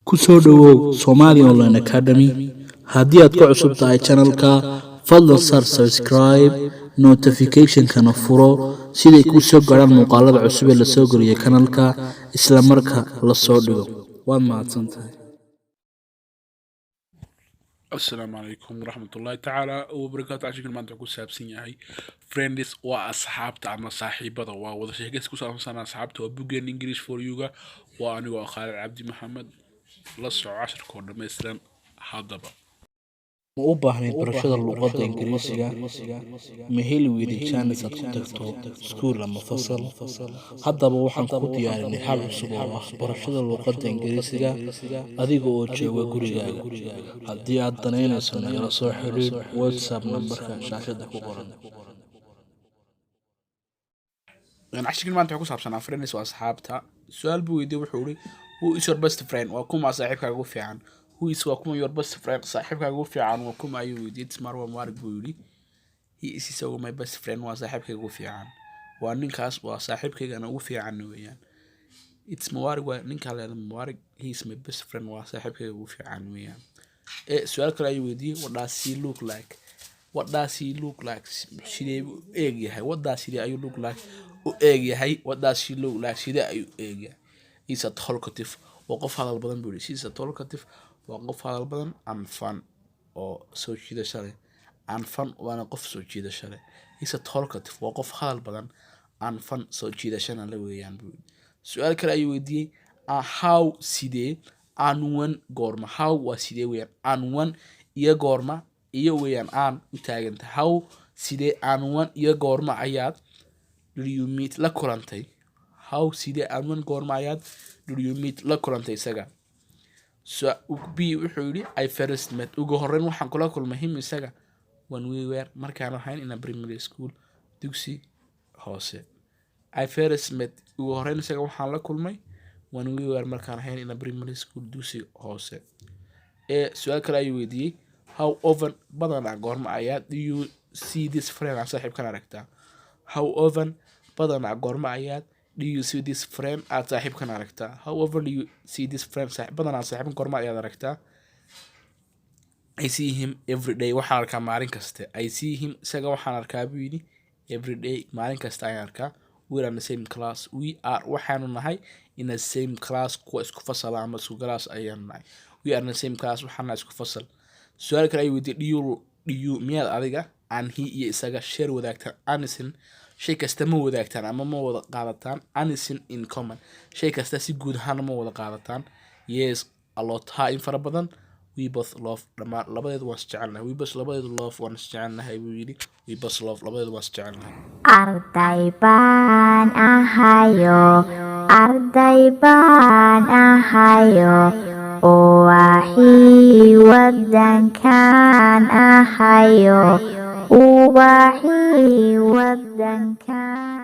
kusoo dhawow Somali Online Academy haddii aad ku cusub tahay channelka fadlan sar subscribe notification kana furo siday ku soo gaaraan muuqaalada cusub ee la soo geliyo channelka isla marka la soo dhigo waad mahadsantahay. السلام عليكم ورحمة الله تعالى وبركاته. عشان ما عندكم سابسين هاي فريندز وأصحابتا أما صاحبة ودشيكaysi ku saabsan asxaabta waa buggeen English for you waa aniga Khalid Cabdi Maxamed la soo 10 koor dhameystiran hadaba ma u baahnayd barashada luqada Ingriiska ma heli weydin chance aad ku tagto school ama fasal haddaba waxaan ku diyaarinay hal cusub oo ah barashada luqada Ingriiska adiga oo jooga gurigaaga haddii aad danaynayso nagala soo xiriir WhatsApp numberka shaashada ku qoran. عشان ما عندكم سابسين فريندز وأصحابتا سؤال بويدي وحوري who is your best friend وكم صاحبك أقول في عن who is وكم your best friend صاحبك أقول في عن وكم أيوة دي تسمر ومارك بيولي he is so my best friend وصاحبك أقول في عن وننكاس وصاحبك أنا أقول في عنه ويان it's موارك وننك على الموارك he is my best friend وصاحبك أقول في عنه ويان سؤال كلا أيوة دي what does he look like شيء إيه هاي what does he look like هاي what does she look like شيء إيه he's a talkative وقف هذا البدن بيقول she's a talkative وقف هذا البدن and fun أو سوتشي ده شري and fun وأنا قف سوتشي ده شري he's a talkative وقف هذا البدن and fun سوتشي ده شنا لوي يعني بيقول سؤال كلا يودي how سيدي and when قرما how وسيدي ويان and when يا قرما يا ويان and متاجنت how سيدي and when يا قرما عياد do you meet la kulantay how sidee aan goormaayad do you meet la kulantay isaga so bi wuxuu yiri I first met ugu horreyn waxaan kula kulmay him isaga when we were markaan ahayn in a primary school dugsi hoose I first met ugu horreyn isaga waxaan la kulmay when we were markaan ahayn in a primary school dugsi hoose su'aal kale ayuu weydiiyey how often badanaa goormaayad do you see this friend aan saaxiibkan aragtaa how often badanaa goorma ayaad do you see this friend aad saaxiibkan aragtaa how often do you see this friend badanaa saaxiibkan goorma ayaad aragtaa I see him every day waxaan arkaa maalin kasta I see him isaga waxaan arkaa buu yidhi every day maalin kasta ayaan arkaa we are in the same class we are waxaanu nahay in the same class kuwa isku fasal ama isku class ayaanu nahay we are in the same class waxaana isku fasal su'aal kale ay weydiiyay do you miyaad adiga and he iyo isaga share wadaagtaan anything shay kasta ma wadaagtaan ama ma wada qaadataan anything in common shay kasta si guud ahaan ma wada qaadataan yes a lot ha in fara badan we both love dhamaan labadeedu waan isjecelnahay we both labadeedu love waan isjecelnahay buu yidhi we both love labadeedu waan isjecelnahay arday baan ahayo uwaxii wadankan ahayo uwaxii wadankan